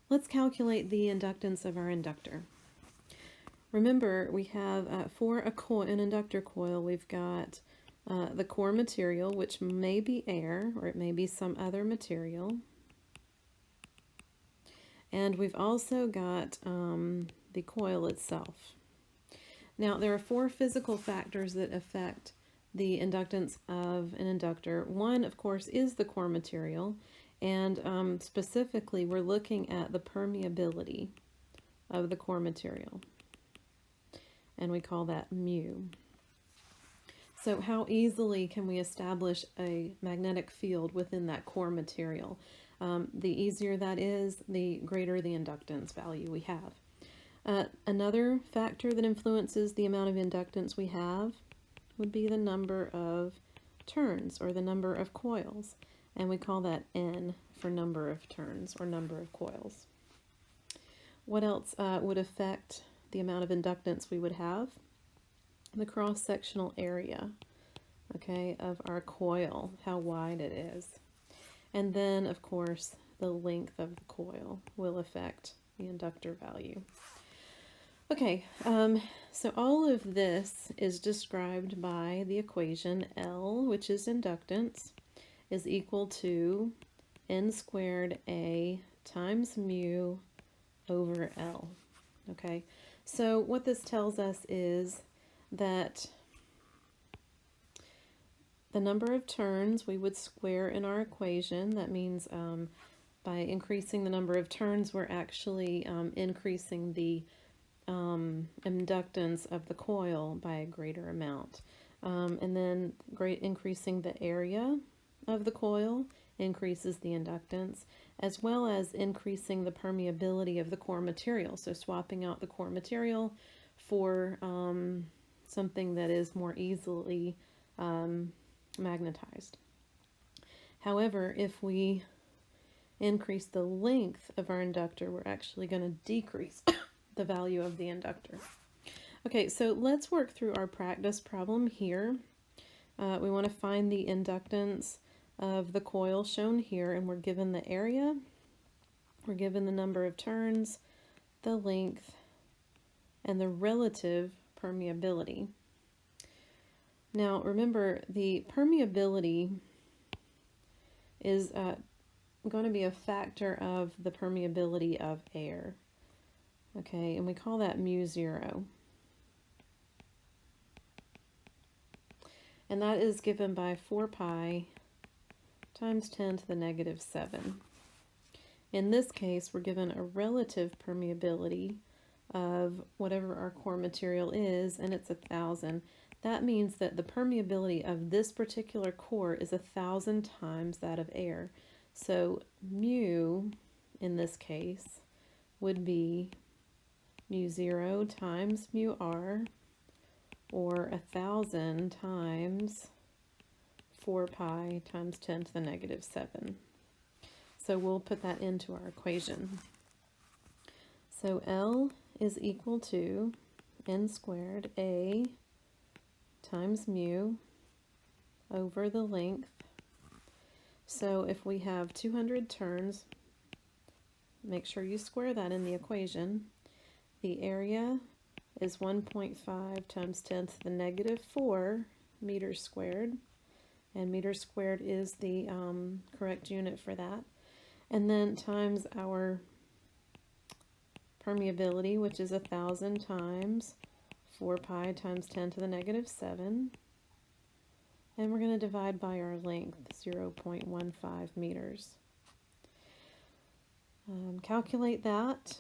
Let's calculate the inductance of our inductor. Remember, we have for an inductor coil, we've got the core material, which may be air or it may be some other material. And we've also got the coil itself. Now, there are four physical factors that affect the inductance of an inductor. One, of course, is the core material, and specifically, we're looking at the permeability of the core material, and we call that mu. So how easily can we establish a magnetic field within that core material? The easier that is, the greater the inductance value we have. Another factor that influences the amount of inductance we have would be the number of turns or the number of coils, and we call that N for number of turns or number of coils. What else would affect the amount of inductance we would have? The cross-sectional area, okay, of our coil, how wide it is. And then, of course, the length of the coil will affect the inductor value. Okay, so all of this is described by the equation L, which is inductance, is equal to N squared A times mu over L. Okay, so what this tells us is that the number of turns we would square in our equation. That means by increasing the number of turns, we're actually increasing the inductance of the coil by a greater amount. And then increasing the area of the coil increases the inductance, as well as increasing the permeability of the core material. So swapping out the core material for something that is more easily magnetized. However, if we increase the length of our inductor, we're actually going to decrease the value of the inductor. Okay, so let's work through our practice problem here. We want to find the inductance of the coil shown here, and we're given the area, we're given the number of turns, the length, and the relative permeability. Now remember, the permeability is going to be a factor of the permeability of air. Okay, and we call that mu 0. And that is given by 4 pi times 10 to the negative 7. In this case, we're given a relative permeability of whatever our core material is, and it's 1,000. That means that the permeability of this particular core is 1,000 times that of air. So mu, in this case, would be mu 0 times mu r, or 1,000 times 4 pi times 10 to the negative 7. So we'll put that into our equation. So L is equal to N squared A times mu over the length. So if we have 200 turns, make sure you square that in the equation. The area is 1.5 times 10 to the negative 4 meters squared, and meters squared is the correct unit for that. And then times our permeability, which is 1,000 times 4 pi times 10 to the negative 7. And we're going to divide by our length, 0.15 meters. Calculate that,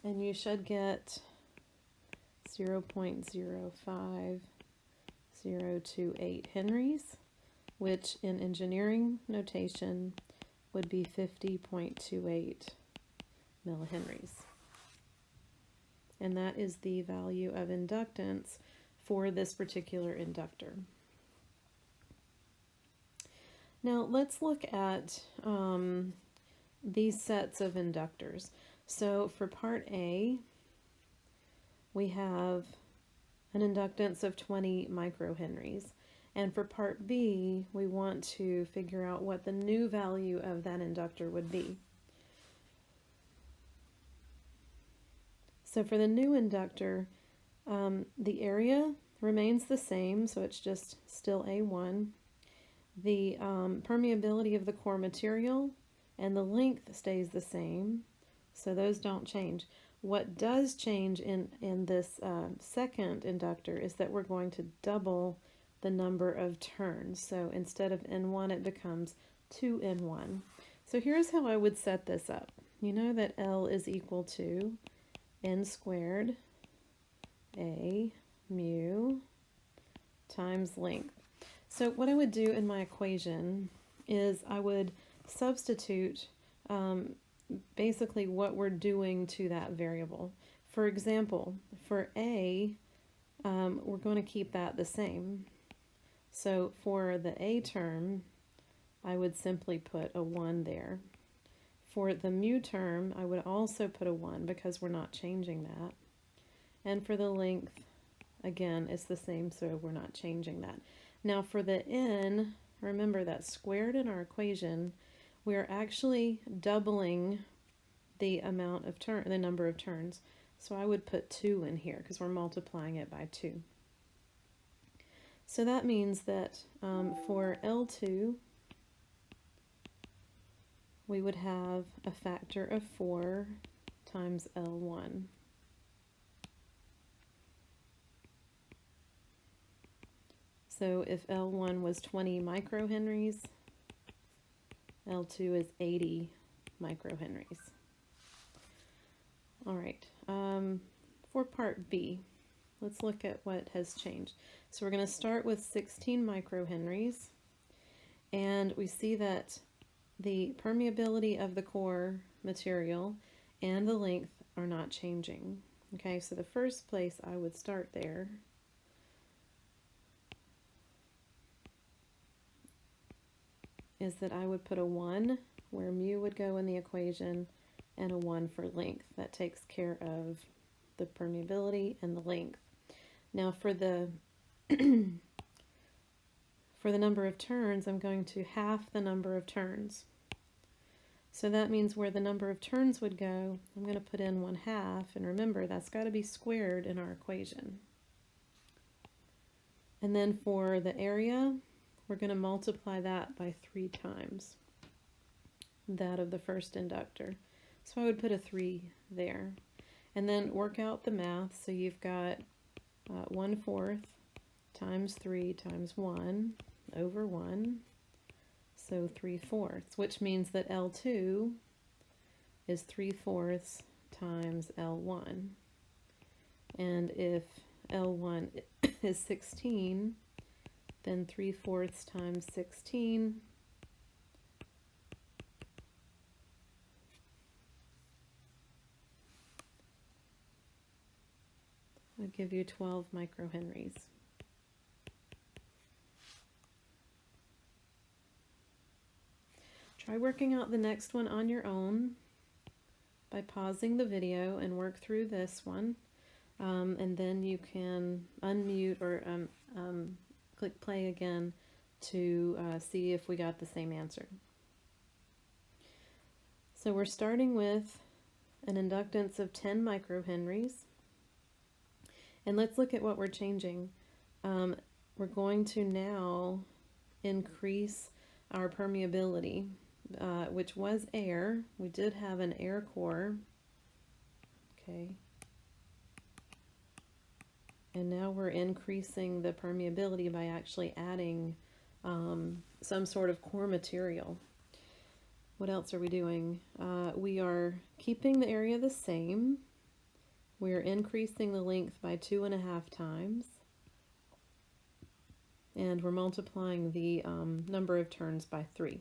and you should get 0.05028 henries, which in engineering notation would be 50.28 millihenries. And that is the value of inductance for this particular inductor. Now let's look at these sets of inductors. So for part A, we have an inductance of 20 microhenries. And for part B, we want to figure out what the new value of that inductor would be. So for the new inductor, the area remains the same, so it's just still A1. The permeability of the core material and the length stays the same, so those don't change. What does change in this second inductor is that we're going to double the number of turns. So instead of N1, it becomes 2N1. So here's how I would set this up. You know that L is equal to N squared A mu times length. So what I would do in my equation is I would substitute basically what we're doing to that variable. For example, for A, we're going to keep that the same. So for the A term, I would simply put a 1 there. For the mu term, I would also put a 1 because we're not changing that. And for the length, again, it's the same, so we're not changing that. Now for the n, remember that's squared in our equation, we're actually doubling the amount of the number of turns. So I would put 2 in here because we're multiplying it by 2. So that means that for L2, we would have a factor of 4 times L1. So if L1 was 20 microhenries, L2 is 80 microhenries. All right, for part B, let's look at what has changed. So we're going to start with 16 microhenries, and we see that the permeability of the core material and the length are not changing. Okay, so the first place I would start there is that I would put a 1 where mu would go in the equation and a 1 for length. That takes care of the permeability and the length. Now for the for the number of turns, I'm going to half the number of turns. So that means where the number of turns would go, I'm going to put in 1/2, and remember that's got to be squared in our equation. And then for the area, we're going to multiply that by 3 times that of the first inductor. So I would put a 3 there. And then work out the math. So you've got 1/4 times 3 times 1 over 1. So 3/4, which means that L2 is 3/4 times L1. And if L1 is 16, then 3/4 times 16 would give you 12 microhenries. Try working out the next one on your own by pausing the video and work through this one, and then you can unmute or click play again to see if we got the same answer. So we're starting with an inductance of 10 microhenries, and let's look at what we're changing. We're going to now increase our permeability, which was air. We did have an air core, okay, and now we're increasing the permeability by actually adding some sort of core material. What else are we doing? We are keeping the area the same. We're increasing the length by 2.5 times. And we're multiplying the number of turns by 3.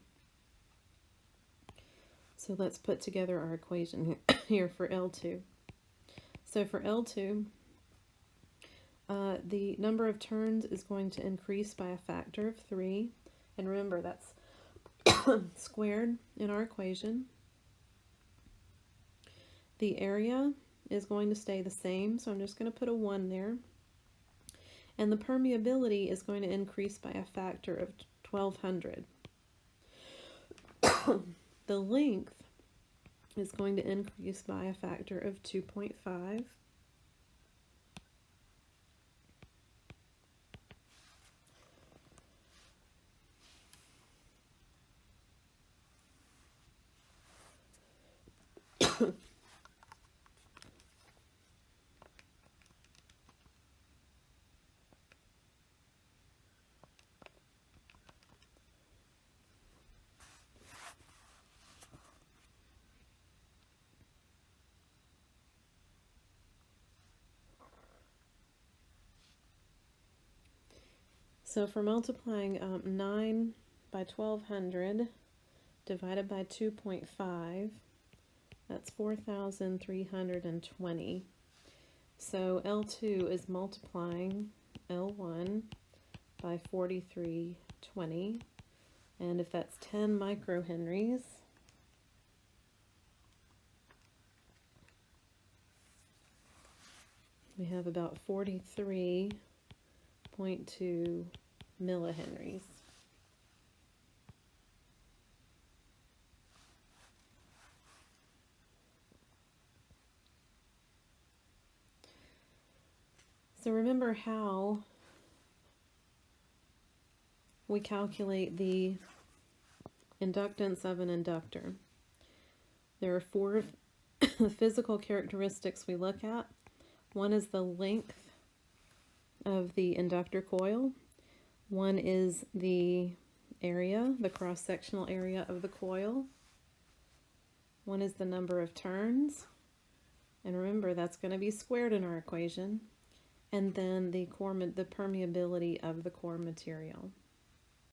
So let's put together our equation here for L2. So for L2, the number of turns is going to increase by a factor of 3. And remember, that's squared in our equation. The area is going to stay the same, so I'm just going to put a 1 there. And the permeability is going to increase by a factor of 1200. The length is going to increase by a factor of 2.5. So for multiplying 9 by 1200 divided by 2.5, that's 4,320. So L2 is multiplying L1 by 4320. And if that's 10 microhenries, we have about 43.2 millihenries. So remember how we calculate the inductance of an inductor. There are 4 physical characteristics we look at. One is the length of the inductor coil. One is the area, the cross-sectional area of the coil. One is the number of turns. And remember, that's going to be squared in our equation. And then the permeability of the core material.